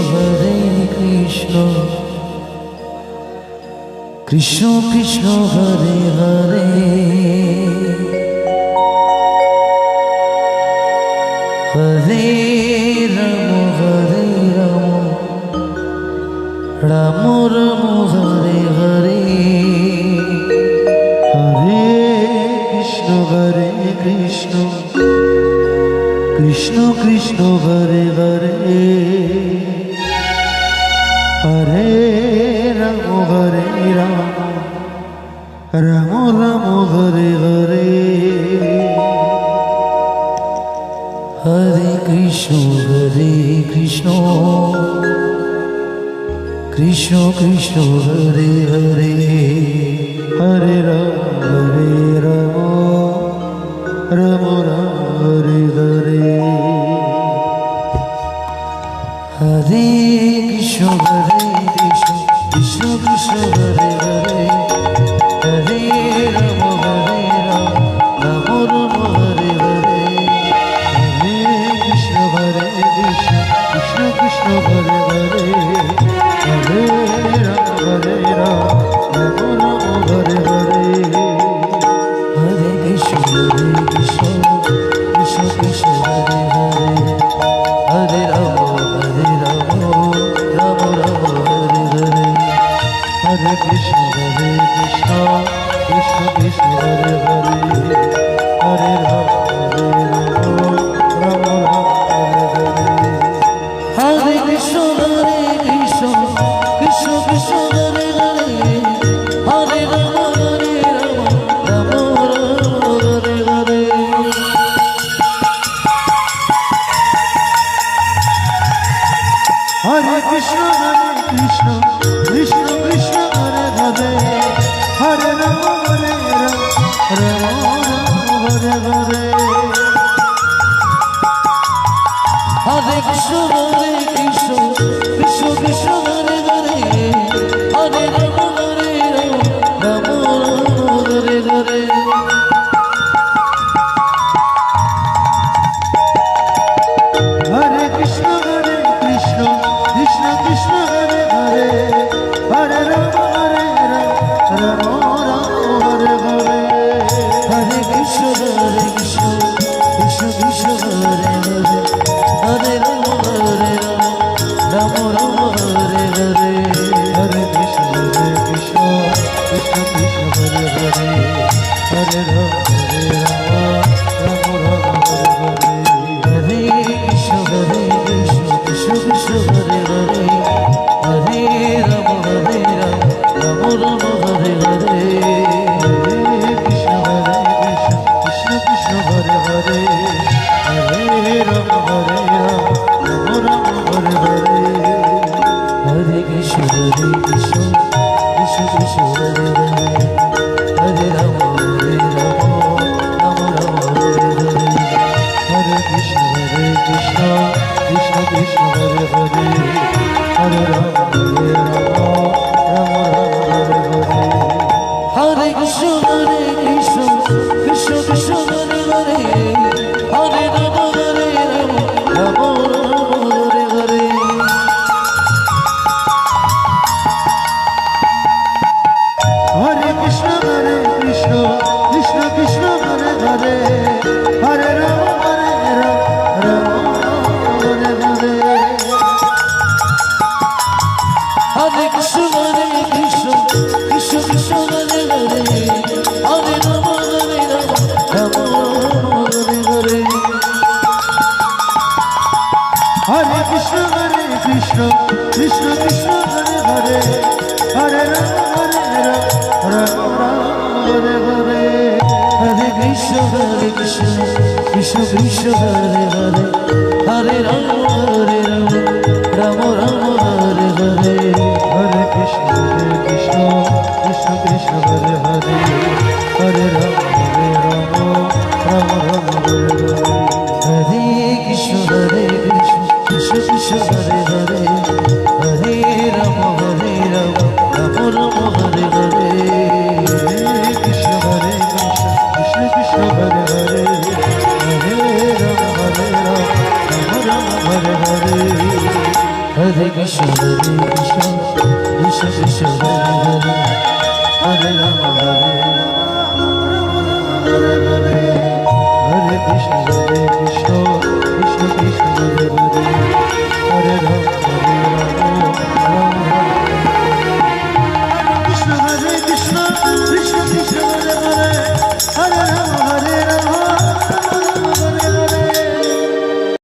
Hare Krishna Krishna Krishna Hare Hare Hare Ram Ram Ram Hare Hare Hare Krishna Krishna Krishna Hare Hare Hare Ram Ram Ram Hare Hare Hare Krishna Krishna Krishna Hare Hare Hare Ram Ram Ram Hare Hare Hare Krishna Krishna Krishna Hare Hare Hare Ram Ram Ram Hare Hare Hare Krishna Krishna Krishna Hare Hare Hare Ram Ram Ram Hare Hare Hare Krishna Krishna Krishna Hare Hare Hare Ram Ram Ram Hare Hare Hare Krishna Krishna Krishna Hare Hare Hare Ram Ram Ram Hare Hare Hare Krishna Krishna Krishna Hare Hare Hare Ram Ram Ram Hare Hare Hare Krishna Krishna Krishna Hare Hare Hare Ram Ram Hare Hare Hare Krishna Krishna Krishna Hare Hare Hare Ram Ram Hare Hare Hare Krishna Krishna Krishna Hare Hare Hare Ram Ram Hare Hare Hare Krishna Krishna Hare Hare Hare Ram Ram Hare Hare Hare Krishna Krishna Hare Hare Hare Ram Ram Hare Hare Hare Krishna Krishna Krishna Hare Hare Hare Ram Ram Ram Hare Hare Hare Krishna Krishna Hare Hare Hare Ram Ram Hare Hare Hare Krishna Krishna Krishna Hare Hare Hare Ram Ram Ram Hare Hare Hare Krishna Krishna Krishna Hare Hare Hare Ram Ram Hare Hare Hare Krishna Krishna Krishna Hare Hare Hare Ram Ram Hare Hare Hare Krishna Krishna Krishna Hare Hare Hare Ram Ram Hare Hare Hare Krishna Krishna Krishna Hare Hare Hare Ram Ram Hare Hare Hare Krishna Krishna Krishna Hare Hare Hare Ram Ram Hare Hare Hare Krishna Krishna Krishna Hare Hare Hare Ram Ram Ram Hare Hare Hare Krishna Krishna Krishna Hare Hare Hare Ram Ram Hare Hare Hare Krishna Krishna Krishna Hare Hare Hare Ram Ram Ram Hare Hare Hare Krishna Krishna Krishna Hare Hare Hare Ram Hare Hare Hare Krishna Krishna Krishna Hare Hare Hare Ram Hare Ram Hare Hare